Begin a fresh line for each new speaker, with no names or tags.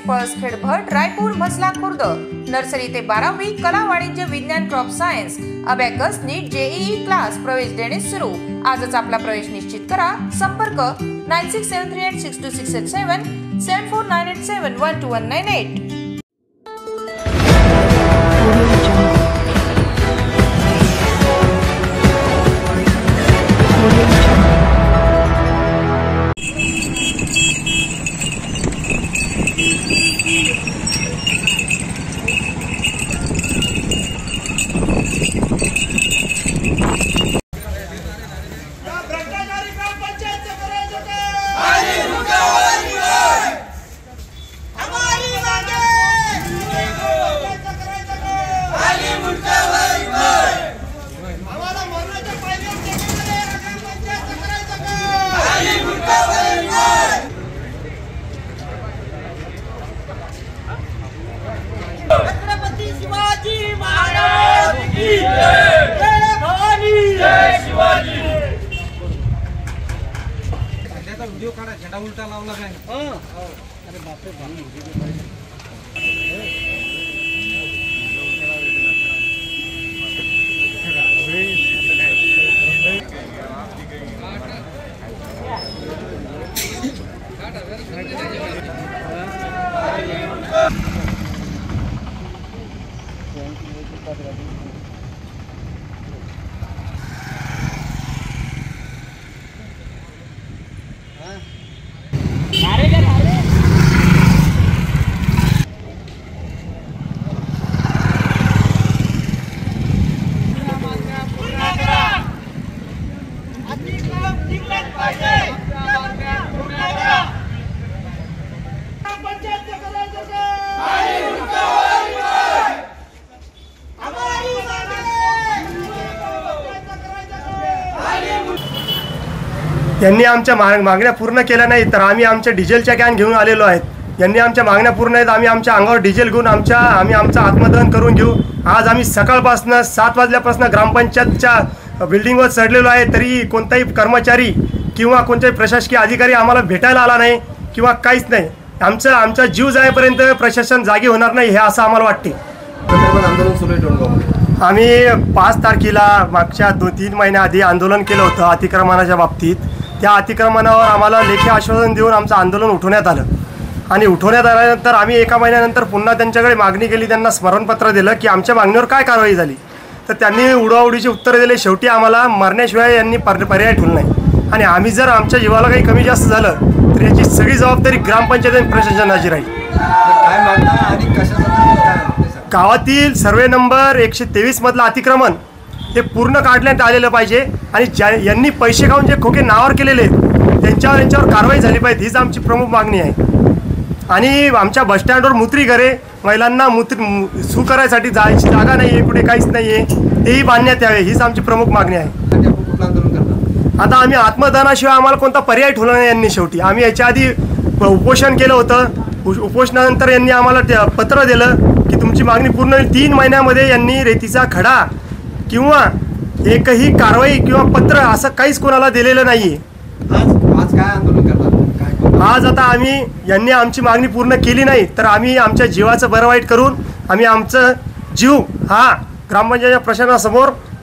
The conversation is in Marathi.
पळसखेड भट रायपूर म्हसला खुर्द। नर्सरी ते 12वी कला वाणिज्य विज्ञान क्रॉप सायन्स अबॅकस नीट जेईई क्लास प्रवेश देणे सुरू। आजच आपला प्रवेश निश्चित करा। संपर्क 9673862687 7498712198।
छत्रपती शिवाजी महाराज की जय। जय भवानी जय शिवाजी।
त्याचा व्हिडिओ काढा, झेंडा उलटा लावला काय? अरे बापरे बाप।
यांनी आमच्या मागण्या पूर्ण केल्या नाही तर आम्ही आमच्या डिझेलच्या कॅन घेऊन आलेलो आहेत। यांनी आमच्या मागण्या पूर्ण आहेत, आम्ही आमच्या अंगावर डिझेल घेऊन आम्ही आमचं आत्मदहन करून घेऊ। आज आम्ही सकाळपासून 7 वाजल्यापासून ग्रामपंचायतच्या बिल्डिंगवर चढलेलो आहे, तरी कोणताही कर्मचारी किंवा कोणताही प्रशासकीय अधिकारी आम्हाला भेटायला आला नाही किंवा काहीच नाही। आमचा जीव जाईपर्यंत प्रशासन जागी होणार नाही हे असं आम्हाला वाटते। आम्ही 5 तारखेला मागच्या 2-3 महिन्याआधी आंदोलन केलं होतं अतिक्रमणाच्या बाबतीत। त्या अतिक्रमणावर आम्हाला लेखी आश्वासन देऊन आमचं आंदोलन उठवण्यात आलं आणि उठवण्यात आल्यानंतर आम्ही एका महिन्यानंतर पुन्हा त्यांच्याकडे मागणी केली, त्यांना स्मरणपत्र दिलं की आमच्या मागणीवर काय कारवाई झाली, तर त्यांनी उडवाउडीची उत्तरं दिले। शेवटी आम्हाला मरण्याशिवाय यांनी पर्याय ठेवला नाही आणि आम्ही जर आमच्या जीवाला काही कमी जास्त झालं तर याची सगळी जबाबदारी ग्रामपंचायत आणि प्रशासनाची राहील। गावातील सर्वे नंबर 123 मधलं अतिक्रमण हे पूर्ण काढण्यात आलेलं पाहिजे आणि यांनी पैसे खाऊन जे खोके नावावर केलेले त्यांच्यावर कारवाई झाली पाहिजे, हीच आमची प्रमुख मागणी आहे। आणि आमच्या बसस्टँडवर मूत्रीघरे महिलांना सू करायसाठी जायची जागा नाही आहे, कुठे काहीच नाही आहे, तेही बांधण्यात यावे, हीच आमची प्रमुख मागणी आहे। आता आम्ही आत्मदहनाशिवाय आम्हाला कोणता पर्याय ठेवला नाही यांनी। शेवटी आम्ही याच्या आधी उपोषण केलं होतं, उपोषणानंतर यांनी आम्हाला पत्र दिलं की तुमची मागणी पूर्ण होईल। 3 महिन्यामध्ये यांनी रेतीचा खडा किंवा एकही कारवाई किंवा पत्र असं काहीच कोणाला दिलेलं नाही आहे।
आज काय आंदोलन करणार?
आज आता यांनी आमची मागणी पूर्ण केली नाही तर आम्ही आमच्या जीवाचं बरं वाईट करून आम्ही आमचं जीव हा ग्रामपंचायतच्या प्रशासनासमोर